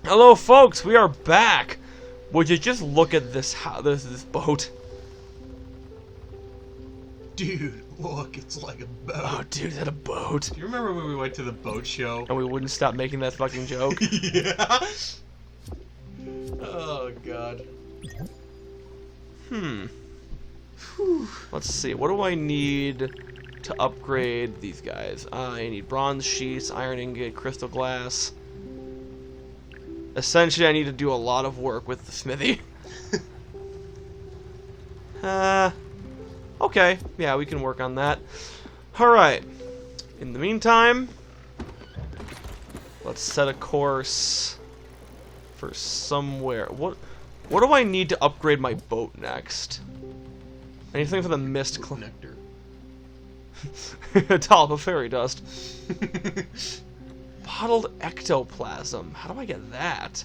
Hello, folks. We are back. Would you just look at this this boat? Dude, look, it's like a boat. Oh, dude, is that a boat? Do you remember when we went to the boat show? And we wouldn't stop making that fucking joke. Yeah. Oh god. Let's see. What do I need to upgrade these guys? I need bronze sheets, iron ingot, crystal glass. Essentially, I need to do a lot of work with the smithy. Okay. Yeah, we can work on that. Alright. In the meantime, let's set a course for somewhere. What do I need to upgrade my boat next? Anything for the mist Nectar. Dollop of fairy dust. Bottled ectoplasm. How do I get that?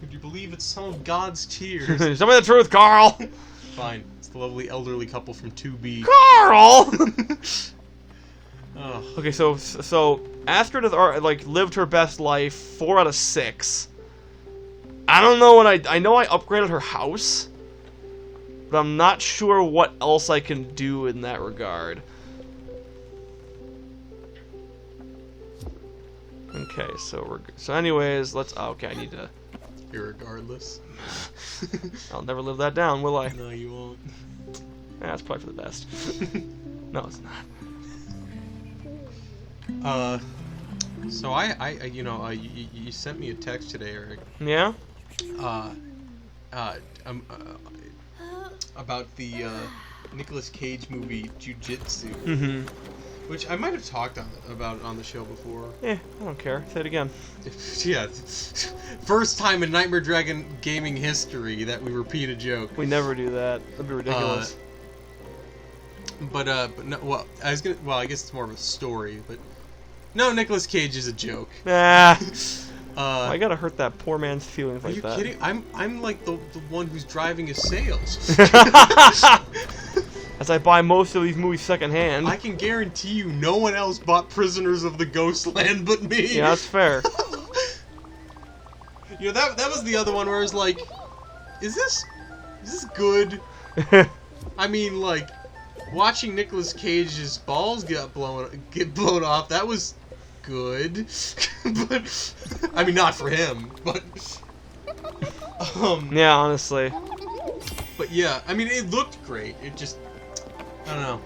Would you believe it's some of God's tears? Tell me the truth, Carl! Fine. It's the lovely elderly couple from 2B. Carl! Oh. Okay, so Astrid has like lived her best life 4 out of 6. I don't know what I know I upgraded her house, but I'm not sure what else I can do in that regard. Okay, so anyways, let's. Oh, okay, I need to. Irregardless. I'll never live that down, will I? No, you won't. Yeah, that's probably for the best. No, it's not. So you sent me a text today, Eric. Yeah. About the Nicolas Cage movie Jiu-Jitsu, Mm-hmm. which I might have talked about on the show before. Yeah, I don't care. Say it again. Yeah, first time in Nightmare Dragon gaming history that we repeat a joke. We never do that. That'd be ridiculous. But no, well, I guess it's more of a story, but no, Nicolas Cage is a joke. Ah. I gotta hurt that poor man's feelings like that. Are you kidding? I'm like the one who's driving his sales. As I buy most of these movies secondhand. I can guarantee you no one else bought Prisoners of the Ghostland but me. Yeah, that's fair. You know, that was the other one where I was like, is this good? I mean, like, watching Nicolas Cage's balls get blown off, that was good. But I mean, not for him, but yeah, honestly. But yeah, I mean, it looked great. It just, I don't know.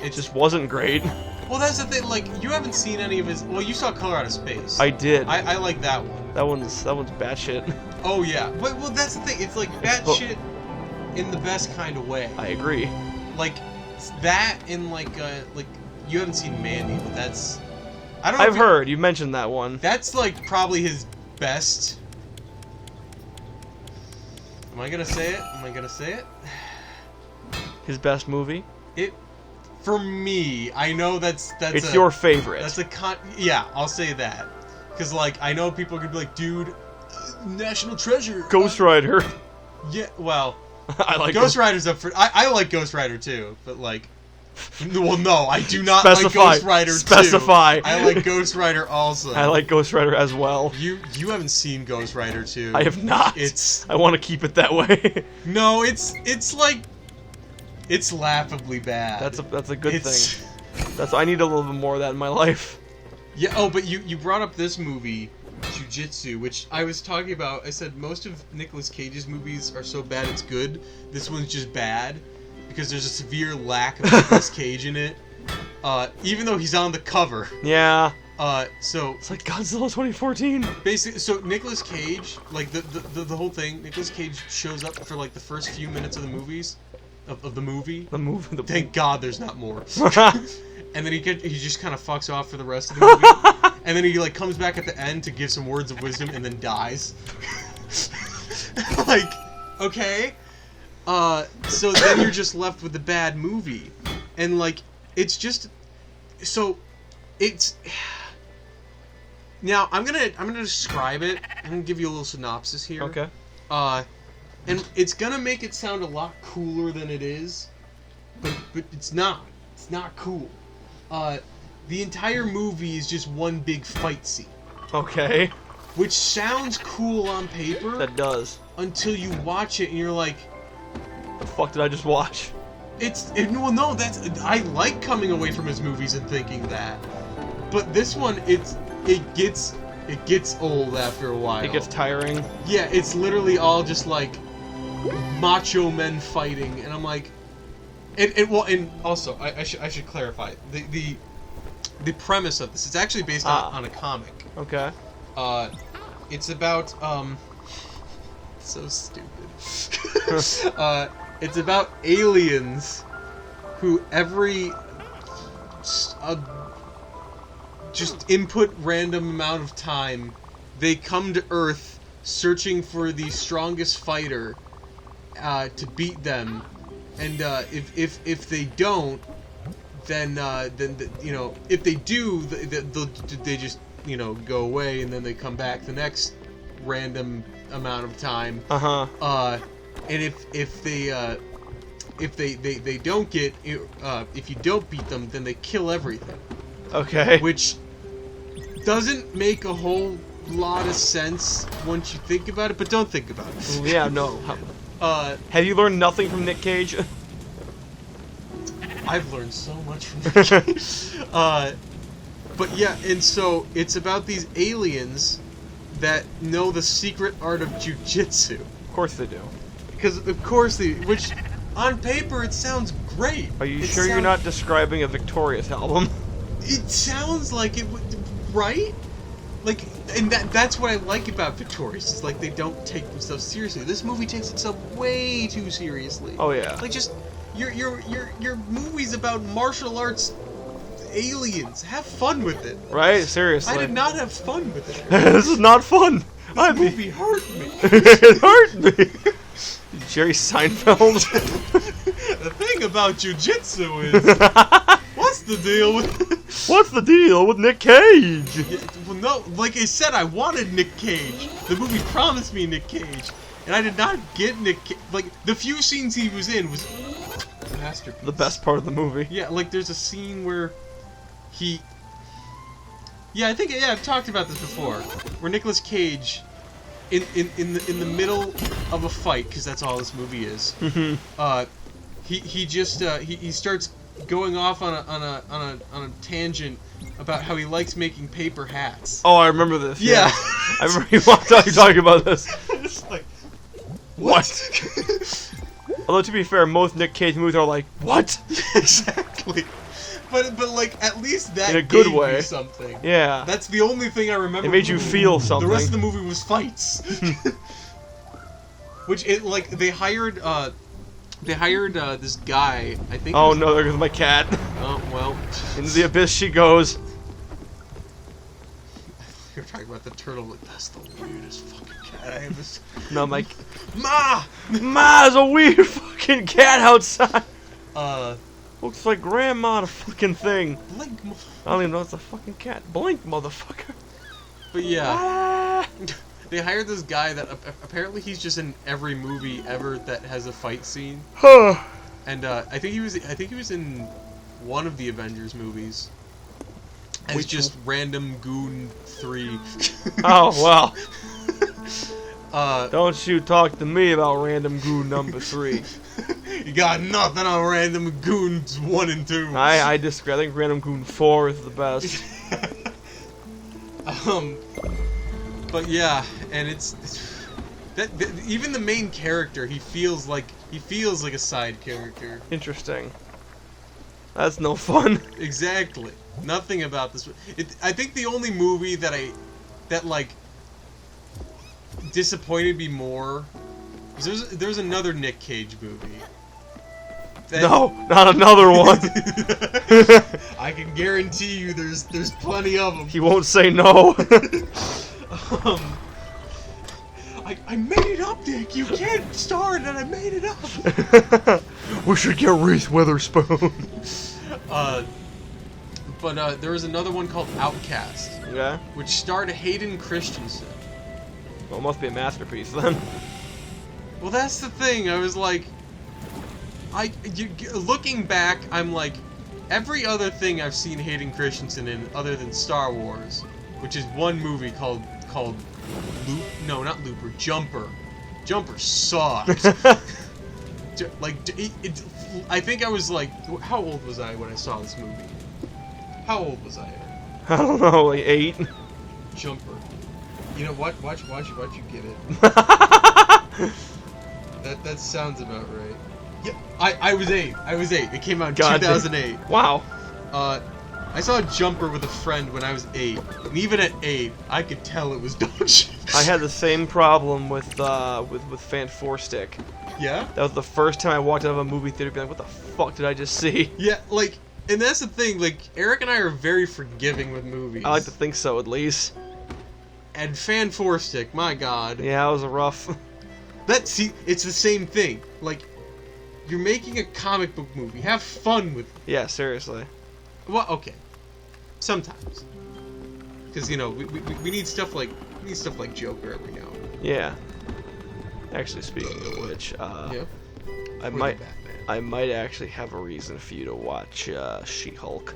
It just wasn't great. Well, that's the thing. Like, you haven't seen any of his. Well, you saw Color Out of Space. I did. I like that one. That one's batshit. Oh yeah, but well, that's the thing. It's like batshit in the best kind of way. I agree. Like that in like you haven't seen Mandy, but that's. I don't know. I've heard you mentioned that one. That's like probably his best. Am I gonna say it? Am I gonna say it? His best movie? For me, I know that's it's your favorite. That's yeah, I'll say that. Cause like I know people could be like, dude, National Treasure. Ghost Rider. Yeah, well, I like Ghost Rider's up for. I like Ghost Rider too, but like, well, no, I do not like Ghost Rider too. Specify. I like Ghost Rider also. I like Ghost Rider as well. You haven't seen Ghost Rider 2. I have not. I want to keep it that way. No, it's like. It's laughably bad. That's a good thing. I need a little bit more of that in my life. Yeah. Oh, but you brought up this movie, Jiu-Jitsu, which I was talking about. I said most of Nicolas Cage's movies are so bad it's good. This one's just bad because there's a severe lack of Nicolas Cage in it. Even though he's on the cover. Yeah. So it's like Godzilla 2014. Basically, so Nicolas Cage, like the whole thing, Nicolas Cage shows up for like the first few minutes of the movies. Of the movie. Thank God there's not more. And then he just kind of fucks off for the rest of the movie. And then he like comes back at the end to give some words of wisdom and then dies. Like, okay. So then you're just left with the bad movie. And like it's just so it's now I'm gonna describe it. I'm gonna give you a little synopsis here. Okay. And it's gonna make it sound a lot cooler than it is, but it's not. It's not cool. the entire movie is just one big fight scene. Okay. Which sounds cool on paper. That does. Until you watch it and you're like, the fuck did I just watch? Well, no, I like coming away from his movies and thinking that. But this one, it gets old after a while. It gets tiring. Yeah, it's literally all just like macho men fighting, and I'm like, and also I should clarify the premise of this. It's actually based on a comic. Okay. It's about so stupid. It's about aliens who just input random amount of time, they come to Earth searching for the strongest fighter to beat them, and if they don't, then you know, if they do, they just, you know, go away, and then they come back the next random amount of time. And if they don't get if you don't beat them, then they kill everything. Okay. Which doesn't make a whole lot of sense once you think about it, but don't think about it. Yeah, no. Have you learned nothing from Nick Cage? I've learned so much from Nick Cage. But yeah, and so it's about these aliens that know the secret art of jujitsu. Of course they do. Because of course they, which on paper it sounds great. Are you sure you're not describing a Victorious album? It sounds like it would, right? Like, and that's what I like about Victorious. It's like they don't take themselves seriously. This movie takes itself way too seriously. Oh yeah. Like, just your movie's about martial arts aliens. Have fun with it. Right? Seriously. I did not have fun with it. This is not fun. This movie hurt me. It hurt me. Jerry Seinfeld. The thing about jujitsu is, what's the deal with Nick Cage? Yeah, well, no, like I said, I wanted Nick Cage. The movie promised me Nick Cage, and I did not get Nick Cage. Like, the few scenes he was in was a masterpiece. The best part of the movie. Yeah, like there's a scene where he... Yeah, I think, yeah, I've talked about this before. Where Nicolas Cage, in the middle of a fight, because that's all this movie is, he starts going off on a tangent about how he likes making paper hats. Oh, I remember this. Yeah. I remember you talking about this. Just like, what? Although to be fair, most Nick Cage movies are like, what? Exactly. But like, at least that in a good gave way. me something. Yeah. That's the only thing I remember. It made you feel something. The rest of the movie was fights. Which, like, they hired this guy, I think. Oh no, there goes my cat. Oh, well. Into the abyss she goes. You're talking about the turtle, like, that's the weirdest fucking cat I ever seen. No, my... Ma! Ma's a weird fucking cat outside. Looks like Grandma, the fucking thing. Blink, I don't even know it's a fucking cat. Blink, motherfucker. But yeah. They hired this guy that apparently he's just in every movie ever that has a fight scene. And I think he was in one of the Avengers movies. As just random goon 3. Oh well. Don't you talk to me about random goon number 3. You got nothing on random goons 1 and 2. I disagree. I think random goon 4 is the best. But yeah, and it's that even the main character, he feels like a side character. Interesting. That's no fun. Exactly. Nothing about this. I think the only movie that like disappointed me more. There's another Nick Cage movie. No, not another one. I can guarantee you there's plenty of them. He won't say no. I made it up, Dick. You can't star it, and I made it up. We should get Reese Witherspoon. But there was another one called Outcast. Yeah. Which starred Hayden Christensen. Well, it must be a masterpiece then. Well, that's the thing. I was like, looking back, I'm like, every other thing I've seen Hayden Christensen in other than Star Wars, which is one movie called Jumper. Jumper sucks. Like, I think I was like, how old was I when I saw this movie? How old was I? I don't know, like 8. Jumper. You know what? Watch you get it. That sounds about right. Yeah, I was 8. It came out in 2008. Wow. I saw Jumper with a friend when I was 8, and even at 8, I could tell it was dog shit. I had the same problem with Fan 4 Stick. Yeah? That was the first time I walked out of a movie theater being like, what the fuck did I just see? Yeah, like, and that's the thing, like, Eric and I are very forgiving with movies. I like to think so, at least. And Fan 4 Stick, my god. Yeah, it was a rough... See, it's the same thing. Like, you're making a comic book movie. Have fun with it. Yeah, seriously. Well, okay. Sometimes. Because, you know, we need stuff like Joker every now and then. Yeah. Actually, speaking of which, yeah. I might actually have a reason for you to watch She-Hulk.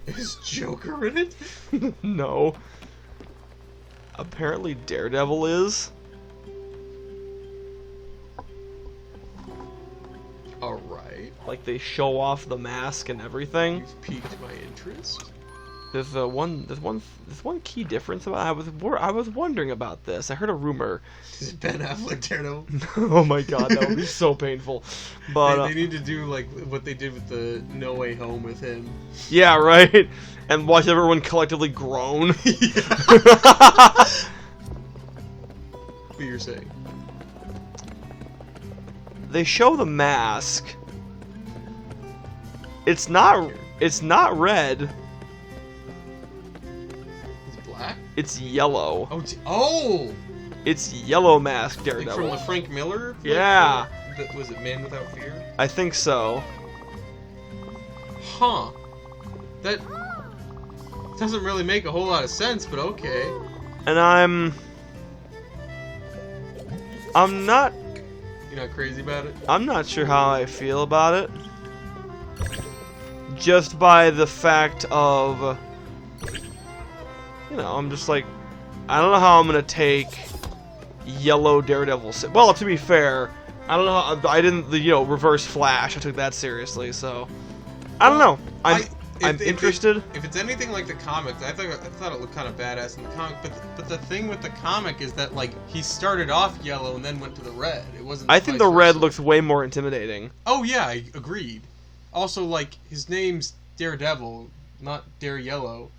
Is Joker in it? No. Apparently Daredevil is. Alright. Like, they show off the mask and everything. You've piqued my interest. There's one key difference about I was wondering about this. I heard a rumor. Is it Ben Affleck Daredevil? Oh my god, that would be so painful. But they need to do like what they did with the No Way Home with him. Yeah, right. And watch everyone collectively groan. What you're saying? They show the mask. It's not red. It's yellow. Oh! It's yellow mask Daredevil. Like from the Frank Miller? Yeah. Was it Man Without Fear? I think so. Huh. That doesn't really make a whole lot of sense, but okay. And I'm not... You're not crazy about it? I'm not sure how I feel about it. Just by the fact of... You know, I'm just like, I don't know how I'm gonna take yellow Daredevil. Well, to be fair, I don't know how I didn't, Reverse Flash. I took that seriously, so I don't know. I'm interested. If it's anything like the comics, I thought it looked kind of badass in the comic. But the thing with the comic is that like he started off yellow and then went to the red. It wasn't. I think the red looks way more intimidating. Oh yeah, I agreed. Also, like his name's Daredevil, not Dare Yellow.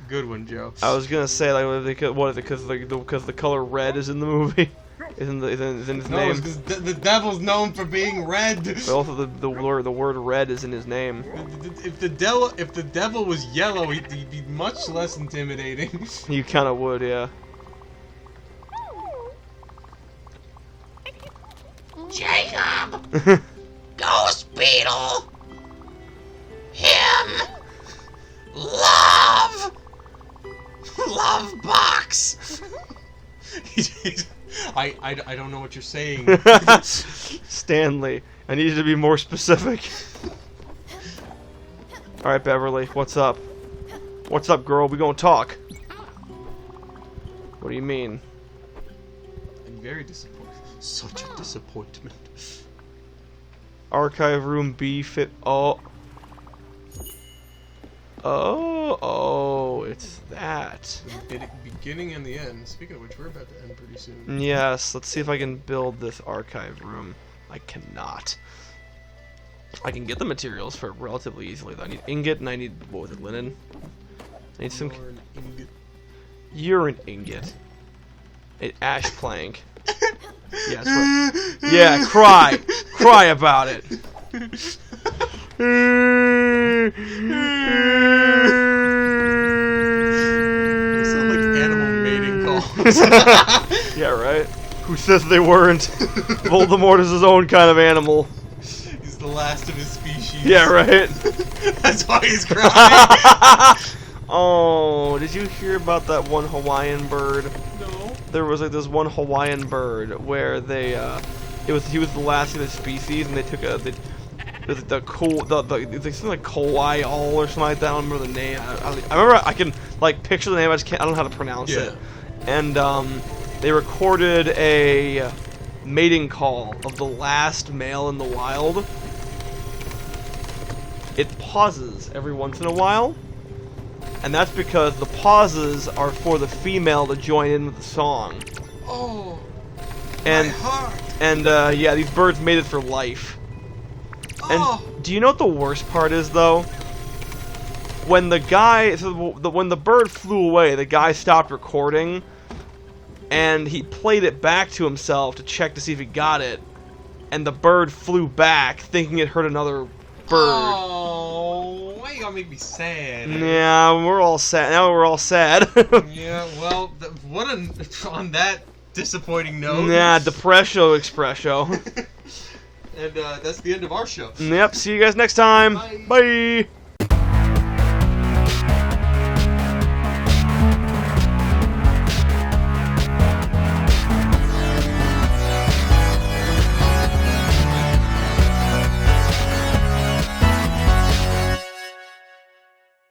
Good one, Joe. I was gonna say like, because the color red is in the movie, is in his name. No, it's because the devil's known for being red. But also the word red is in his name. If the devil was yellow, he'd be much less intimidating. You kind of would, yeah. Jacob! Ghost Beetle! Him! Love box! I don't know what you're saying. Stanley, I need you to be more specific. Alright, Beverly, what's up? What's up, girl? We gonna talk. What do you mean? I'm very disappointed. Such a disappointment. Archive room B fit. Oh, it's that. The beginning and the end. Speaking of which, we're about to end pretty soon. Yes, let's see if I can build this archive room. I cannot. I can get the materials for it relatively easily, though. I need ingot and I need, what was it, linen? I need some... You're an ingot. You're an ingot. An ash plank. Yeah, that's right. Yeah, cry! Cry about it! Yeah, right? Who says they weren't? Voldemort is his own kind of animal. He's the last of his species. Yeah, right? That's why he's crying. Oh, did you hear about that one Hawaiian bird? No. There was like this one Hawaiian bird where they, he was the last of the species, and they took the something like Kowai all or something like that. I don't remember the name. I remember I can like picture the name. I don't know how to pronounce it. And they recorded a mating call of the last male in the wild. It pauses every once in a while, and that's because the pauses are for the female to join in with the song. Oh, and my heart. And yeah, these birds mated for life. Oh. And do you know what the worst part is, though? When the guy, when the bird flew away, the guy stopped recording, and he played it back to himself to check to see if he got it, and the bird flew back, thinking it hurt another bird. Oh, why you gotta make me sad? Yeah, we're all sad. Now we're all sad. Yeah, well, on that disappointing note. Yeah, depresso expresso. And that's the end of our show. Yep, see you guys next time. Bye. Bye.